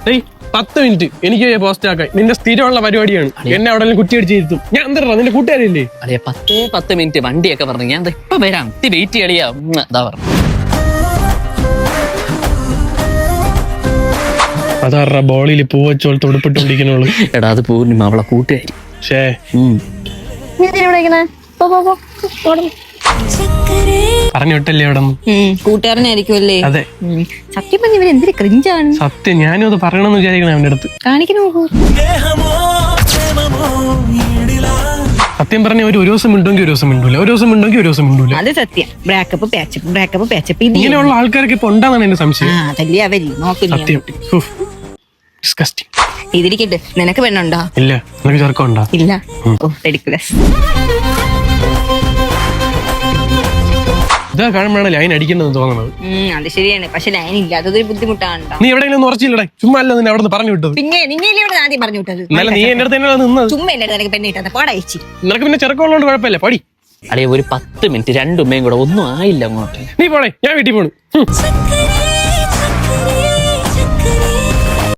10 minute എനിക്ക് post ആക്കാൻ നിന്റെ സ്ഥിരമുള്ള പരിപാടിയാണ്. എന്നെ അവിടെ കുറ്റിയടിച്ചിരുത്തും. ഞാൻ എന്താ നിന്റെ കൂട്ടുകാരില്ലേ? അതെ 10 മിനിറ്റ് വണ്ടിയൊക്കെ പറഞ്ഞു. ഞാൻ ഇപ്പൊ വരാം, വെയിറ്റ് കളിയാ. അതാ പറഞ്ഞു. അതാ ബോളിൽ പൂവച്ചോൾ തൊടുപ്പിട്ടോണ്ടിരിക്കണോളൂ. എടാ അത് പൂർണിമ, അവളെ കൂട്ടുകാരി. ഷേ പറഞ്ഞു വിട്ടല്ലേ അവിടെ കൂട്ടുകാരനായിരിക്കുമല്ലേ? അതെ സത്യം പറഞ്ഞ ഇവര് എന്തൊരു ക്രിഞ്ചാണ്. സത്യം. ഞാനും അത് പറയണമെന്ന് വിചാരിക്കണം അവന്റെ അടുത്ത്. കാണിക്കണ നോക്കൂ. സത്യം പറഞ്ഞ ഒരു ദിവസം മിണ്ടുമെങ്കിൽ ഒരു ദിവസം മിണ്ടൂല, ഒരു ദിവസം മിണ്ടുമെങ്കിൽ ഒരു ദിവസം മിണ്ടൂല. അത് സത്യം. ബ്രേക്കപ്പ് പാച്ചപ്പ് ബ്രേക്കപ്പ് പാച്ചപ്പ് ഇങ്ങനെയുള്ള ആൾക്കാരൊക്കെ ഇപ്പൊ ഉണ്ടാന്നാണ് എന്റെ സംശയം. അതല്ലേ അവര് നോക്കില്ല. സത്യം. ഡിസ്കസ്റ്റിംഗ്. ഇതിരിക്കട്ടെ, നിനക്ക് പെണ്ണുണ്ടോ? ഇല്ല. നിനക്ക് ചെറുക്കമുണ്ടോ? ഇല്ല. ഓ റെഡിക്കുലസ്. ഇതാ കാണുമ്പോഴാണ് ലൈൻ അടിക്കേണ്ടത് തോന്നുന്നത്. അത് ശരിയാണ്. പക്ഷെ ലൈൻ ഇല്ലാത്തതൊരു ബുദ്ധിമുട്ടാണോ? നീ എവിടെയെങ്കിലും ഉറച്ചില്ലടേ? ചുമ്മാ അല്ല നിന്നെ അവിടെ പറഞ്ഞു വിട്ടത്. പിന്നെ നിങ്ങളല്ലേ ഇവിടെ ആദ്യം പറഞ്ഞു വിട്ടത്? എന്നാലും നീ എന്റെ അടുത്ത് തന്നെയാണ് നിന്നത്. ചുമ്മാ എന്റെ അടുത്ത് പെണ്ണ് കിട്ടാതെ പാടയച്ചി. നിനക്ക് പിന്നെ ചെറുക്കമുള്ളതുകൊണ്ട് കുഴപ്പമില്ല, പടി. അല്ലെ ഒരു 10 മിനിറ്റ് രണ്ടുമ്മയും കൂടെ ഒന്നും ആയില്ല അങ്ങോട്ട്. നീ പോണേ, ഞാൻ വീട്ടിൽ പോണു.